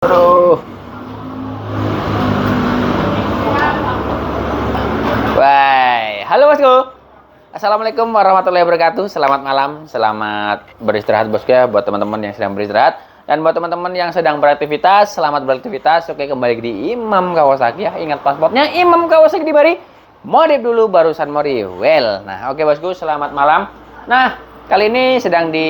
Aduh. Bye. Halo bosku. Assalamualaikum warahmatullahi wabarakatuh. Selamat malam, selamat beristirahat bosku ya buat teman-teman yang sedang beristirahat. Dan buat teman-teman yang sedang beraktivitas, selamat beraktivitas. Oke, kembali di Imam Kawasaki ya. Ingat pasportnya Imam Kawasaki di Bari. Modif dulu barusan mori. Well. Nah, oke bosku, selamat malam. Nah, kali ini sedang di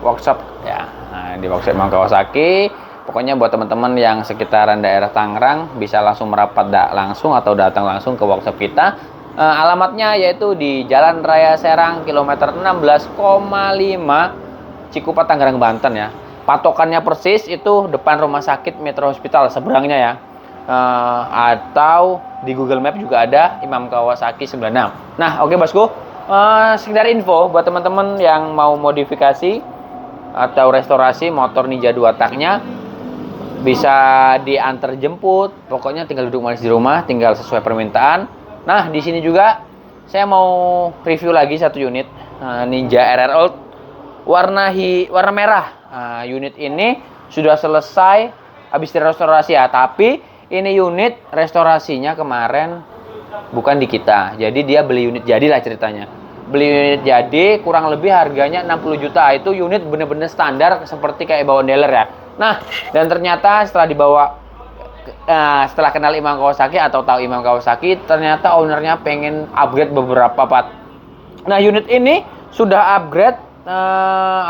workshop ya. Nah, di workshop Imam Kawasaki. Pokoknya buat teman-teman yang sekitaran daerah Tangerang bisa langsung merapat langsung atau datang langsung ke workshop kita. Alamatnya yaitu di Jalan Raya Serang kilometer 16,5 Cikupa Tangerang Banten ya. Patokannya persis itu depan Rumah Sakit Metro Hospital seberangnya ya. Atau di Google Map juga ada Imam Kawasaki 96. Nah, oke bosku. Sekedar info buat teman-teman yang mau modifikasi atau restorasi motor Ninja 2 taknya, bisa diantar jemput, pokoknya tinggal duduk manis di rumah, tinggal sesuai permintaan. Nah, di sini juga saya mau review lagi satu unit Ninja RR Old warna merah. Unit ini sudah selesai habis direstorasi ya, tapi ini unit restorasinya kemarin bukan di kita. Jadi dia beli unit jadi lah ceritanya. Beli unit jadi kurang lebih harganya 60 juta. Itu unit bener-bener standar seperti kayak bawaan dealer ya. Nah, dan ternyata setelah dibawa, setelah kenal Imam Kawasaki atau tahu Imam Kawasaki, ternyata ownernya pengen upgrade beberapa part. Nah, unit ini sudah upgrade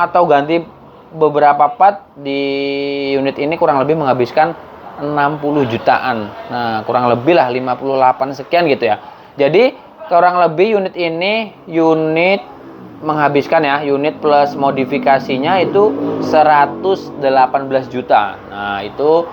atau ganti beberapa part di unit ini kurang lebih menghabiskan 60 jutaan. Nah, kurang lebih lah 58 sekian gitu ya. Jadi, kurang lebih unit ini menghabiskan ya, unit plus modifikasinya itu 118 juta. Nah, itu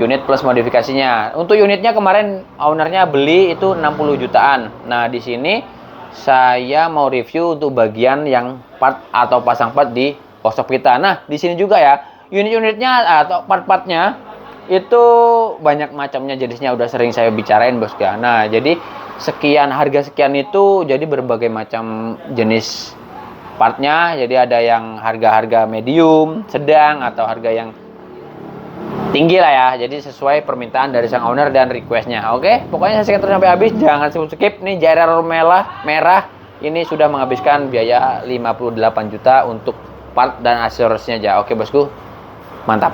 unit plus modifikasinya. Untuk unitnya kemarin ownernya beli itu 60 jutaan. Nah, di sini saya mau review untuk bagian yang part atau pasang part di workshop kita. Nah, di sini juga ya, unit-unitnya atau part-partnya itu banyak macamnya, jenisnya udah sering saya bicarain bosku ya. Nah, jadi harga sekian itu jadi berbagai macam jenis partnya. Jadi ada yang harga-harga medium, sedang, atau harga yang tinggi lah ya. Jadi sesuai permintaan dari sang owner dan requestnya. Oke, pokoknya saksikan terus sampai habis, jangan skip. Nih JRR merah ini sudah menghabiskan biaya 58 juta untuk part dan aksesorisnya aja. Oke bosku, mantap.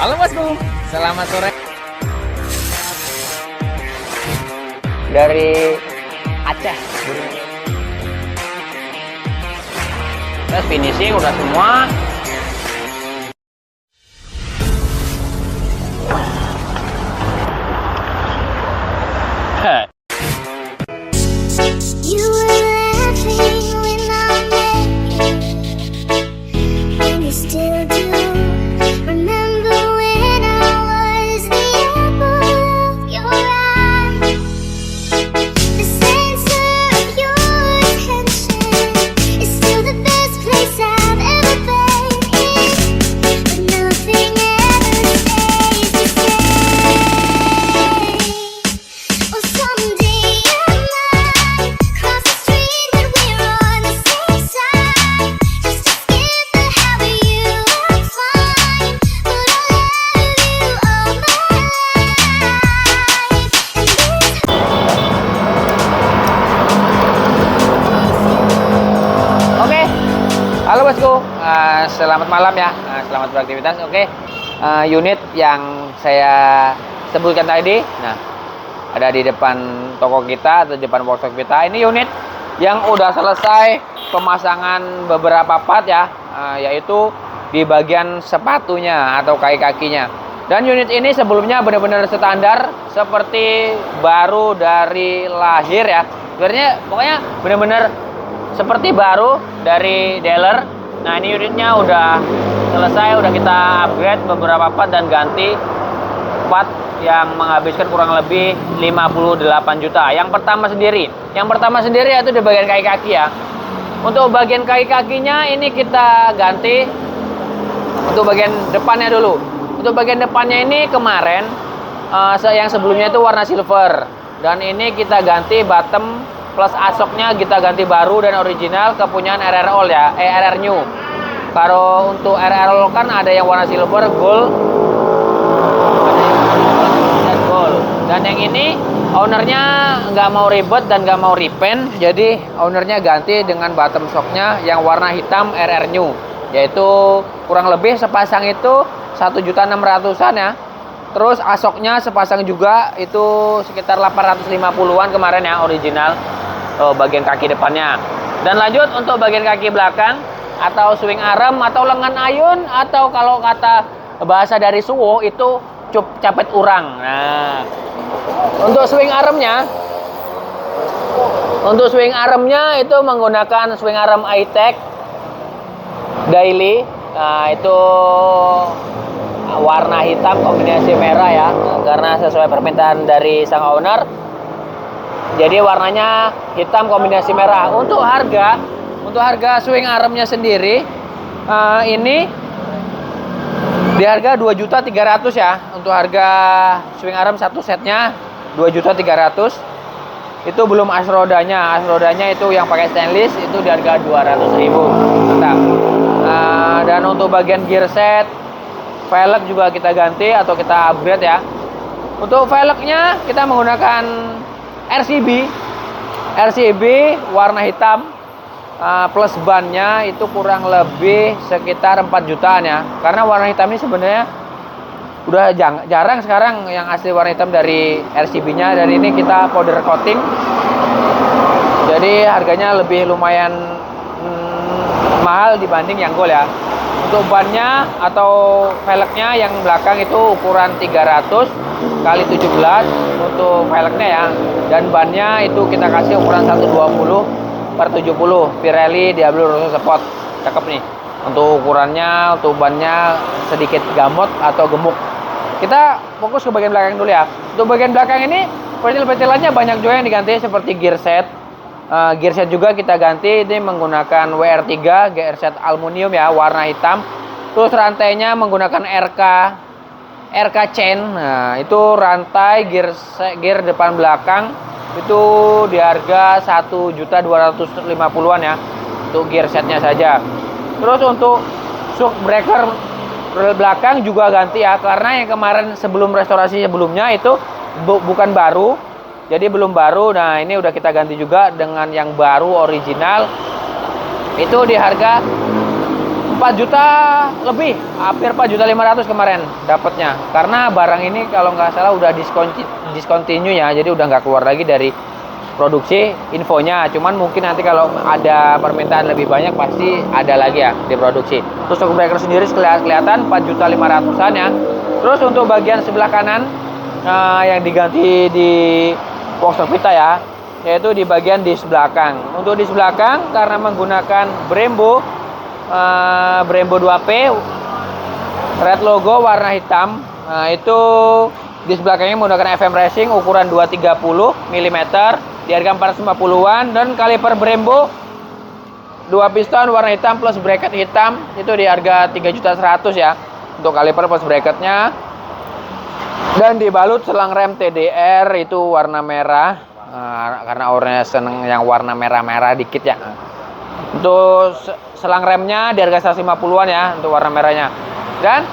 Halo bosku, selamat sore. Dari Aceh. Terus finishing udah semua. Halo bosku, selamat malam ya, selamat beraktivitas. Oke, unit yang saya sebutkan tadi, nah ada di depan toko kita atau di depan workshop kita. Ini unit yang udah selesai pemasangan beberapa part ya, yaitu di bagian sepatunya atau kaki-kakinya. Dan unit ini sebelumnya benar-benar standar seperti baru dari lahir ya. Sebenarnya pokoknya benar-benar seperti baru dari dealer. Nah, ini unitnya udah selesai, udah kita upgrade beberapa part dan ganti part yang menghabiskan kurang lebih 58 juta. Yang pertama sendiri yaitu di bagian kaki-kaki ya. Untuk bagian kaki-kakinya ini kita ganti untuk bagian depannya dulu. Untuk bagian depannya ini kemarin yang sebelumnya itu warna silver, dan ini kita ganti bottom plus asoknya kita ganti baru dan original kepunyaan RR All ya, RR New. Kalau untuk RR All kan ada yang warna silver, gold, dan gold. Dan yang ini ownernya nggak mau ribet dan nggak mau repaint, jadi ownernya ganti dengan bottom shocknya yang warna hitam RR New, yaitu kurang lebih sepasang itu 1.600.000-an ya. Terus asoknya sepasang juga itu sekitar 850-an kemarin ya original, bagian kaki depannya. Dan lanjut untuk bagian kaki belakang atau swing arm atau lengan ayun atau kalau kata bahasa dari Suwo itu capet urang. Nah, untuk swing armnya itu menggunakan swing arm iTech Daily. Nah, itu warna hitam kombinasi merah ya, karena sesuai permintaan dari sang owner. Jadi warnanya hitam kombinasi merah. Untuk harga swing armnya sendiri ini di harga 2.300.000 ya. Untuk harga swing arm satu setnya 2.300.000. Itu belum as rodanya. As rodanya itu yang pakai stainless itu di harga 200.000. Mantap. Dan untuk bagian gear set, velg juga kita ganti atau kita upgrade ya. Untuk velgnya kita menggunakan RCB warna hitam, plus bannya itu kurang lebih sekitar 4 jutaan ya. Karena warna hitam ini sebenarnya udah jarang sekarang yang asli warna hitam dari RCB-nya. Dan ini kita powder coating, jadi harganya lebih lumayan mahal dibanding yang gold ya. Untuk bannya atau velgnya yang belakang itu ukuran 300 kali 17 untuk velgnya ya. Dan bannya itu kita kasih ukuran 120/70 Pirelli Diablo Rosso Sport. Cakep nih. Untuk ukurannya, untuk bannya sedikit gamot atau gemuk. Kita fokus ke bagian belakang dulu ya. Untuk bagian belakang ini petil-petilannya banyak juga yang diganti seperti gear set. Gear set juga kita ganti, ini menggunakan WR3 gear set aluminium ya, warna hitam. Terus rantainya menggunakan RK chain. Nah, itu rantai gear depan belakang itu di harga 1.250.000-an ya untuk gear setnya saja. Terus untuk shock breaker belakang juga ganti ya, karena yang kemarin sebelum restorasi sebelumnya itu bukan baru. Jadi belum baru. Nah, ini udah kita ganti juga dengan yang baru original. Itu di harga 4 juta lebih, hampir 4.500.000 kemarin dapatnya. Karena barang ini kalau nggak salah udah discontinue ya, jadi udah nggak keluar lagi dari produksi infonya. Cuman mungkin nanti kalau ada permintaan lebih banyak pasti ada lagi ya di produksi. Terus shock breaker sendiri kelihatan 4.500.000-an ya. Terus untuk bagian sebelah kanan yang diganti di workshop kita ya, yaitu di bagian disk belakang. Untuk disk belakang karena menggunakan Brembo 2P red logo warna hitam. Nah, itu disk belakangnya menggunakan FM Racing ukuran 230 mm di harga 450-an. Dan kaliper Brembo 2 piston warna hitam plus bracket hitam itu di harga 3.100.000 ya untuk kaliper plus bracketnya. Dan dibalut selang rem TDR itu warna merah, karena orangnya seneng yang warna merah-merah dikit ya. Untuk selang remnya di harga 150-an ya untuk warna merahnya. Dan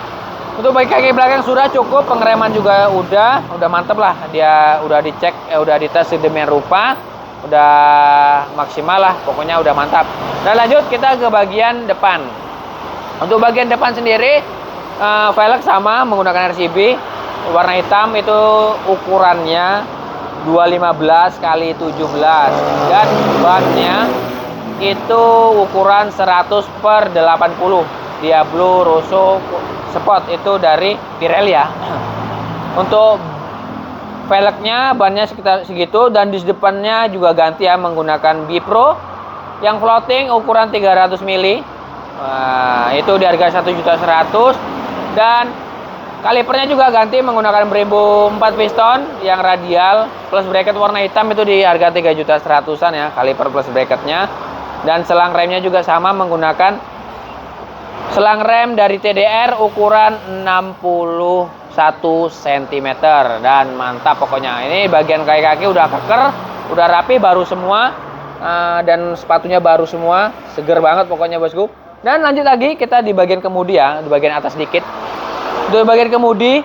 untuk bagian kaki belakang sudah cukup, pengereman juga udah mantep lah. Dia udah dicek, udah dites sedemikian rupa, udah maksimal lah, pokoknya udah mantap. Dan lanjut kita ke bagian depan. Untuk bagian depan sendiri velg sama menggunakan RCB warna hitam, itu ukurannya 215 kali 17 dan bannya itu ukuran 100/80 Diablo Rosso Sport, itu dari Pirelli ya. Untuk velgnya bannya sekitar segitu, dan di depannya juga ganti ya menggunakan Bipro yang floating ukuran 300 mili. Nah, itu di harga 1.100.000. Dan kalipernya juga ganti menggunakan Brembo 4 piston yang radial plus bracket warna hitam, itu di harga 3.100.000-an ya kaliper plus bracketnya. Dan selang remnya juga sama menggunakan selang rem dari TDR ukuran 61 cm. Dan mantap pokoknya. Ini bagian kaki-kaki udah keker, udah rapi, baru semua. Dan sepatunya baru semua, seger banget pokoknya bosku. Dan lanjut lagi kita di bagian kemudi ya, di bagian atas dikit. Untuk bagian kemudi,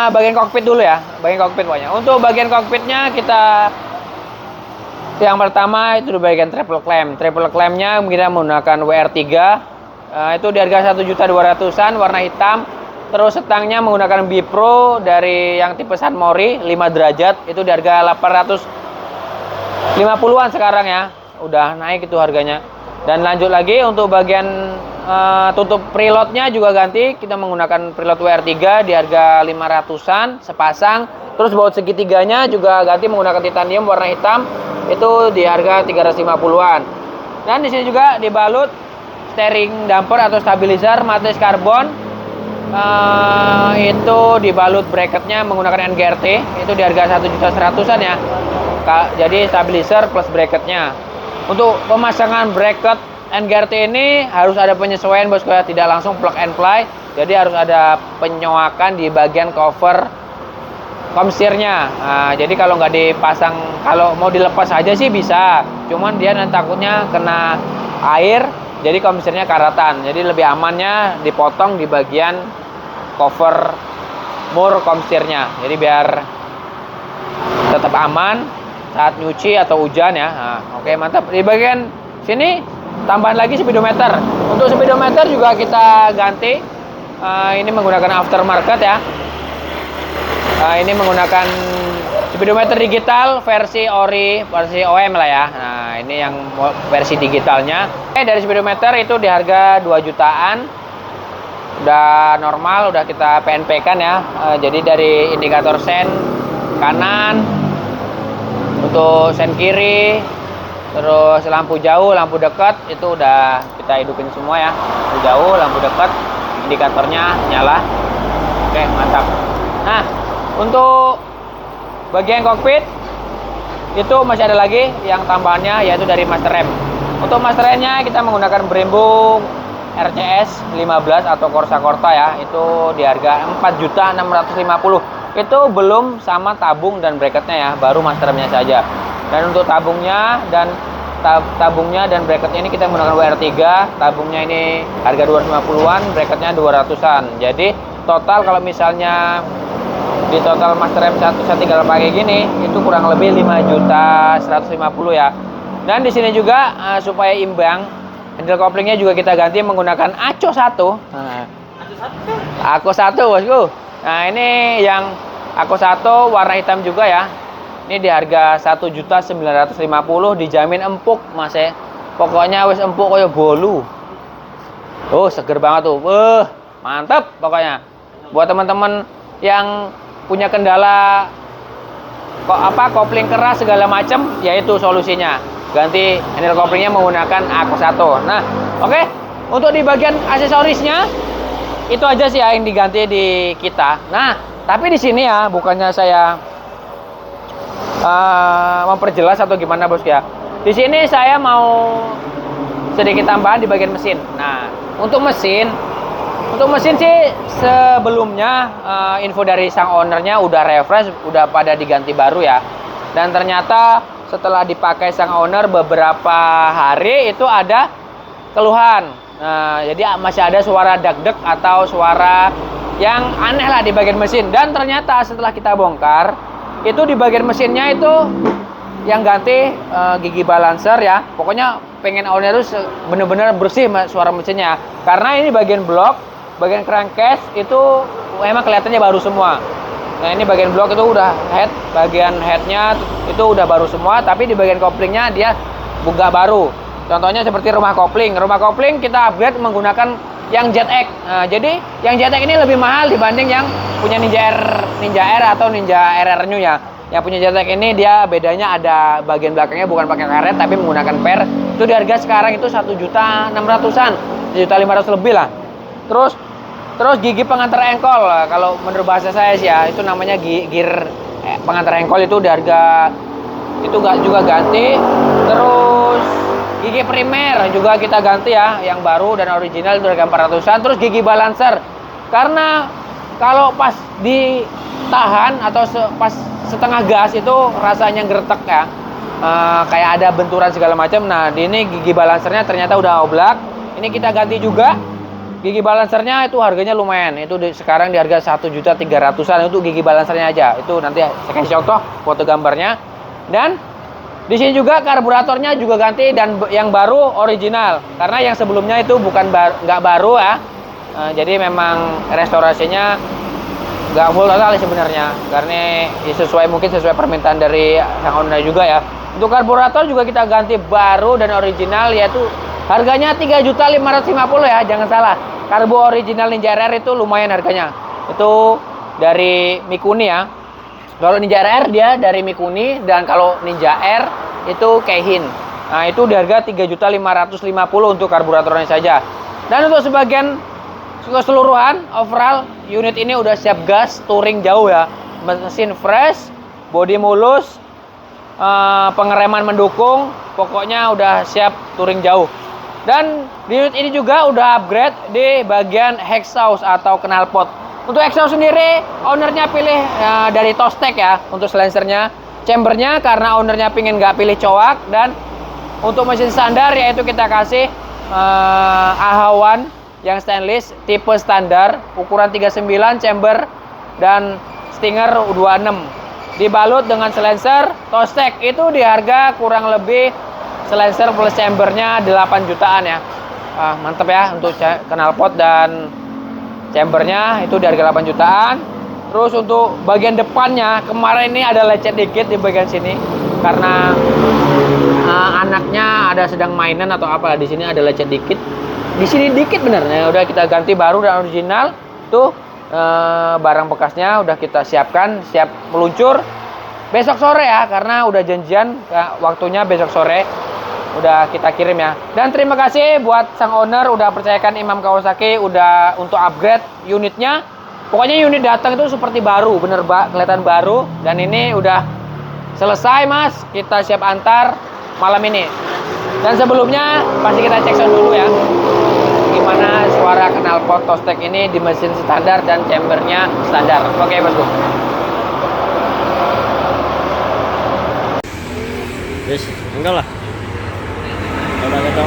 bagian kokpit dulu ya, bagian kokpit pokoknya. Untuk bagian kokpitnya kita yang pertama itu di bagian triple clamp. Triple clampnya kita menggunakan WR3. Itu di harga 1.200.000-an, warna hitam. Terus setangnya menggunakan Bipro dari yang tipe San Mori 5 derajat. Itu di harga 850-an sekarang ya. Udah naik itu harganya. Dan lanjut lagi untuk bagian tutup preloadnya juga ganti. Kita menggunakan preload WR3 di harga 500-an sepasang. Terus baut segitiganya juga ganti menggunakan titanium warna hitam. Itu di harga 350-an. Dan di sini juga dibalut steering damper atau stabilizer matriks karbon. Itu dibalut bracketnya menggunakan NGRT. Itu di harga 1.100.000-an ya. Jadi stabilizer plus bracketnya. Untuk pemasangan bracket NGRT ini harus ada penyesuaian bosku ya, tidak langsung plug and play. Jadi harus ada penyoakan di bagian cover komstirnya. Jadi kalau nggak dipasang, kalau mau dilepas aja sih bisa, cuman dia nanti takutnya kena air, jadi komstirnya karatan. Jadi lebih amannya dipotong di bagian cover mur komstirnya. Jadi biar tetap aman saat nyuci atau hujan ya. Oke, mantap. Di bagian sini tambahan lagi speedometer. Untuk speedometer juga kita ganti. Ini menggunakan aftermarket ya. Ini menggunakan speedometer digital versi ori, versi OM lah ya. Nah, ini yang versi digitalnya. Dari speedometer itu di harga 2 jutaan. Udah normal, udah kita PNP kan ya. Jadi dari indikator sen kanan, untuk sen kiri, terus lampu jauh, lampu dekat itu udah kita hidupin semua ya. Lampu jauh, lampu dekat, indikatornya nyala. Oke, mantap. Nah, untuk bagian kokpit itu masih ada lagi yang tambahannya, yaitu dari master rem. Untuk master remnya kita menggunakan Brembo RCS 15 atau Corsa Corta ya. Itu di harga 4.650.000. Itu belum sama tabung dan bracketnya ya, baru master remnya saja. Dan untuk tabungnya dan bracketnya ini kita menggunakan WR3. Tabungnya ini harga 250-an, bracketnya 200-an. Jadi total kalau misalnya di total master rem satu saya tinggal pakai gini, itu kurang lebih 5.150.000 ya. Dan di sini juga supaya imbang, handle couplingnya juga kita ganti menggunakan ACO 1. ACO 1 bosku. Nah, ini yang ACO 1 warna hitam juga ya. Ini di harga 1.950.000, dijamin empuk Mas ya. Pokoknya wis empuk koyo bolu. Oh, seger banget tuh. Mantap pokoknya. Buat teman-teman yang punya kendala kopling keras segala macam, yaitu solusinya. Ganti handle couplingnya menggunakan ACO 1. Nah, oke. Untuk di bagian aksesorisnya itu aja sih ya yang diganti di kita. Nah, tapi di sini ya bukannya saya memperjelas atau gimana bos ya. Di sini saya mau sedikit tambahan di bagian mesin. Nah, untuk mesin sih sebelumnya info dari sang ownernya udah refresh, udah pada diganti baru ya. Dan ternyata setelah dipakai sang owner beberapa hari itu ada keluhan. Nah, jadi masih ada suara dak-dek atau suara yang aneh lah di bagian mesin. Dan ternyata setelah kita bongkar, itu di bagian mesinnya itu yang ganti gigi balancer ya. Pokoknya pengen owner itu bener-bener bersih suara mesinnya. Karena ini bagian blok, bagian crankcase itu emang kelihatannya baru semua. Nah, ini bagian blok itu udah bagian headnya itu udah baru semua, tapi di bagian koplingnya dia buka baru. Contohnya seperti rumah kopling kita upgrade menggunakan yang ZX. Nah, jadi yang ZX ini lebih mahal dibanding yang punya Ninja R atau Ninja RR New ya. Yang punya ZX ini dia bedanya ada bagian belakangnya bukan pakai karet tapi menggunakan per. Itu di harga sekarang itu 1.600.000-an, 1.500.000 lebih lah. Terus gigi pengantar engkol, kalau menurut bahasa saya sih ya, itu namanya gear pengantar engkol itu di harga itu juga ganti. Terus gigi primer juga kita ganti ya, yang baru dan original itu harga 400-an. Terus gigi balancer, karena kalau pas ditahan atau pas setengah gas itu rasanya gretek ya. Kayak ada benturan segala macam. Nah, di ini gigi balancernya ternyata udah oblak. Ini kita ganti juga. Gigi balancernya itu harganya lumayan. Itu sekarang di harga 1.300.000-an untuk gigi balancernya aja. Itu nanti saya kasih contoh foto gambarnya. Dan di sini juga karburatornya juga ganti dan yang baru original. Karena yang sebelumnya itu bukan nggak baru ya. Jadi memang restorasinya nggak full total sebenarnya. Karena ya mungkin sesuai permintaan dari sang owner juga ya. Untuk karburator juga kita ganti baru dan original, yaitu harganya 3.550.000 ya, jangan salah. Karbo original Ninja RR itu lumayan harganya. Itu dari Mikuni ya. Kalau Ninja RR dia dari Mikuni, dan kalau Ninja R itu Keihin. Nah, itu di harga 3.550.000 untuk karburatornya saja. Dan untuk sebagian keseluruhan overall unit ini udah siap gas, touring jauh ya. Mesin fresh, bodi mulus, pengereman mendukung, pokoknya udah siap touring jauh. Dan di unit ini juga udah upgrade di bagian exhaust atau knalpot. Untuk exhaust sendiri ownernya pilih dari Tostek ya untuk silencernya. Chambernya karena ownernya pingin nggak pilih coak. Dan untuk mesin standar yaitu kita kasih AHA1 yang stainless tipe standar ukuran 39 chamber dan stinger 26. Dibalut dengan silencer Tostek itu di harga kurang lebih silencer plus chambernya 8 jutaan ya. Mantep ya untuk knalpot dan chambernya itu di harga 8 jutaan. Terus untuk bagian depannya kemarin ini ada lecet dikit di bagian sini karena anaknya ada sedang mainan atau apa, di sini ada lecet dikit. Di sini dikit bener ya, udah kita ganti baru dan original. Tuh barang bekasnya udah kita siapkan, siap meluncur besok sore ya, karena udah janjian waktunya besok sore udah kita kirim ya. Dan terima kasih buat sang owner udah percayakan Imam Kawasaki udah untuk upgrade unitnya. Pokoknya unit datang itu seperti baru, bener kelihatan baru. Dan ini udah selesai mas, kita siap antar malam ini. Dan sebelumnya pasti kita cek sound dulu ya, gimana suara knalpot Tostek ini di mesin standar dan chambernya standar. Oke bosku. Yes, enggak lah. Udah kita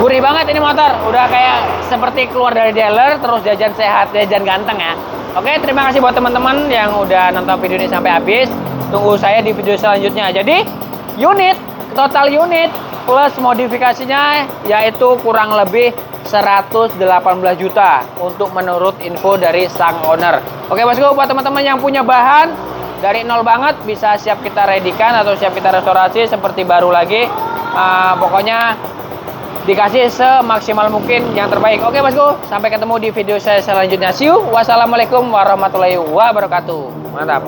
gurih banget ini motor, udah kayak seperti keluar dari dealer, terus jajan sehat, jajan ganteng ya. Oke, terima kasih buat teman-teman yang udah nonton video ini sampai habis. Tunggu saya di video selanjutnya. Jadi total unit plus modifikasinya yaitu kurang lebih 118 juta untuk menurut info dari sang owner. Oke bosku, buat teman-teman yang punya bahan dari nol banget bisa siap kita readykan atau siap kita restorasi seperti baru lagi. Pokoknya dikasih semaksimal mungkin yang terbaik. Oke bosku, sampai ketemu di video saya selanjutnya. See you. Wassalamualaikum warahmatullahi wabarakatuh. Mantap.